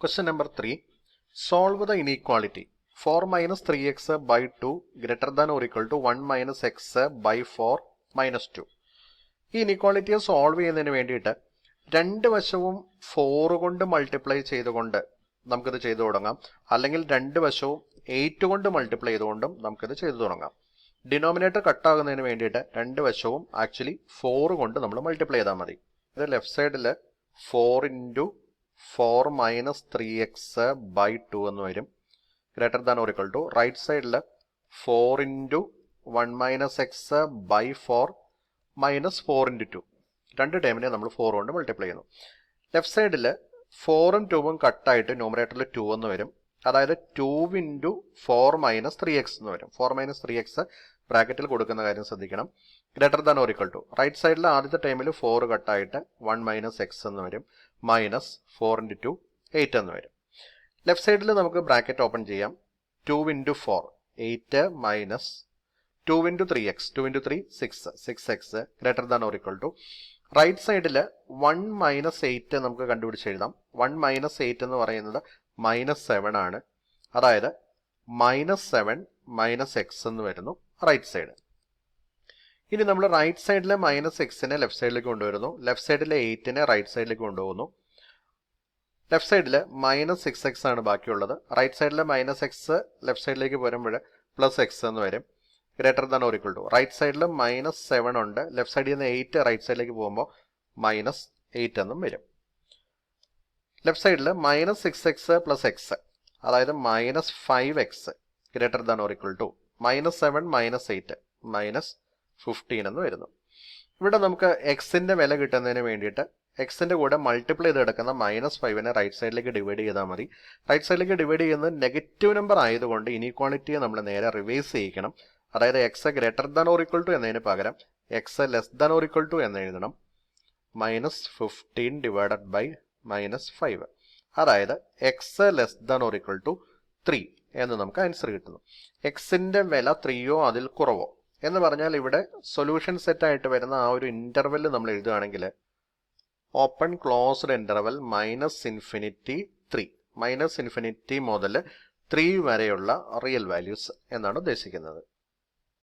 Question number 3. Solve the inequality 4 minus 3x by 2 greater than or equal to 1 minus x by 4 minus 2. ഈ ഇനീക്വാളിറ്റിയെ solve ചെയ്യുന്നതിന് വേണ്ടിയിട്ട് രണ്ട് വശവും 4 കൊണ്ട് മൾട്ടിപ്ലൈ ചെയ്തുകൊണ്ട് നമുക്കിത് ചെയ്തു തുടങ്ങാം. അല്ലെങ്കിൽ രണ്ട് വശവും 8 കൊണ്ട് മൾട്ടിപ്ലൈ ചെയ്തുകൊണ്ടും നമുക്കിത് ചെയ്തു തുടങ്ങാം. ഡിനോമിനേറ്റർ കട്ടാകുന്നതിന് വേണ്ടിയിട്ട് രണ്ട് വശവും ആക്ച്വലി 4 കൊണ്ട് നമ്മൾ മൾട്ടിപ്ലൈ ചെയ്താൽ മതി. ഇത് ലെഫ്റ്റ് സൈഡിൽ 4 ഇൻറ്റു 4 മൈനസ് 3x ബൈ 2 എന്ന് വരും. Greater than or equal to right സൈഡിൽ 4 into 1 minus x by 4 minus 4 into 2. രണ്ട് ടൈമിനെ നമ്മൾ 4 കൊണ്ട് മൾട്ടിപ്ലൈ ചെയ്യുന്നു. ലെഫ്റ്റ് സൈഡിൽ 4ഉം 2ഉം കട്ടായിട്ട് ന്യൂമറേറ്ററിൽ 2 എന്ന് വരും. അതായത് 2 ഇൻറ്റു 4 മൈനസ് 3x എന്ന് വരും. 4 മൈനസ് 3x ബ്രാക്കറ്റിൽ കൊടുക്കുന്ന കാര്യം ശ്രദ്ധിക്കണം. Greater than or equal to right സൈഡിൽ ആദ്യത്തെ ടൈമിൽ 4 കട്ടായിട്ട് 1 മൈനസ് എക്സ് എന്ന് വരും. മൈനസ് 4 ഇൻറ്റു 2 8 എന്ന് വരും. ലെഫ്റ്റ് സൈഡിൽ നമുക്ക് ബ്രാക്കറ്റ് ഓപ്പൺ ചെയ്യാം. 2 into 4 8 minus 2 into 3x 2 into 3 6x greater than or equal to right സൈഡിൽ 1 മൈനസ് 8 നമുക്ക് കണ്ടുപിടിച്ച് എഴുതാം. 1 മൈനസ് 8 എന്ന് പറയുന്നത് മൈനസ് 7 ആണ്. അതായത് മൈനസ് 7 മൈനസ് എക്സ് എന്ന് വരുന്നു റൈറ്റ് സൈഡ്. ഇനി നമ്മൾ റൈറ്റ് സൈഡിലെ മൈനസ് എക്സിനെ ലെഫ്റ്റ് സൈഡിലേക്ക് കൊണ്ടുവരുന്നു. ലെഫ്റ്റ് സൈഡിലെ 8നെ റൈറ്റ് സൈഡിലേക്ക് കൊണ്ടുപോകുന്നു. ലെഫ്റ്റ് സൈഡിൽ മൈനസ് 6x ആണ് ബാക്കിയുള്ളത്. റൈറ്റ് സൈഡിലെ മൈനസ് എക്സ് ലെഫ്റ്റ് സൈഡിലേക്ക് വരുമ്പോൾ പ്ലസ് എക്സ് എന്ന് വരും. Greater than or equal to right സൈഡിൽ മൈനസ് 7 ഉണ്ട്. ലെഫ്റ്റ് സൈഡിൽ നിന്ന് 8 റൈറ്റ് സൈഡിലേക്ക് പോകുമ്പോൾ മൈനസ് 8 എന്നും വരും. ലെഫ്റ്റ് സൈഡിൽ മൈനസ് 6x പ്ലസ് എക്സ് അതായത് minus 5x greater than or equal to minus 7 minus 8 minus 15 എന്ന് വരുന്നു. ഇവിടെ നമുക്ക് എക്സിന്റെ വില കിട്ടുന്നതിന് വേണ്ടിയിട്ട് എക്സിന്റെ കൂടെ മൾട്ടിപ്ലൈ ചെയ്ത് കിടക്കുന്ന മൈനസ് 5നെ റൈറ്റ് സൈഡിലേക്ക് ഡിവൈഡ് ചെയ്താൽ മതി. റൈറ്റ് സൈഡിലേക്ക് ഡിവൈഡ് ചെയ്യുന്നത് നെഗറ്റീവ് നമ്പർ ആയതുകൊണ്ട് ഇനീക്വാളിറ്റിയെ നമ്മൾ നേരെ റിവേഴ്സ് ചെയ്യിക്കണം. അതായത് x greater than or equal to എന്നതിന് പകരം x less than or equal to എന്ന് എഴുതണം. മൈനസ് 15 ഡിവൈഡഡ് ബൈ മൈനസ് 5 അതായത് x less than or equal to 3 എന്ന് നമുക്ക് ആൻസർ കിട്ടുന്നു. എക്സിന്റെ വില 3യോ അതിൽ കുറവോ എന്ന് പറഞ്ഞാൽ ഇവിടെ സൊല്യൂഷൻ സെറ്റ് ആയിട്ട് വരുന്ന ആ ഒരു ഇന്റർവെൽ നമ്മൾ എഴുതുകയാണെങ്കിൽ open closed interval minus infinity 3 minus infinity മുതൽ 3 വരെയുള്ള റിയൽ വാല്യൂസ് എന്നാണ് ഉദ്ദേശിക്കുന്നത്.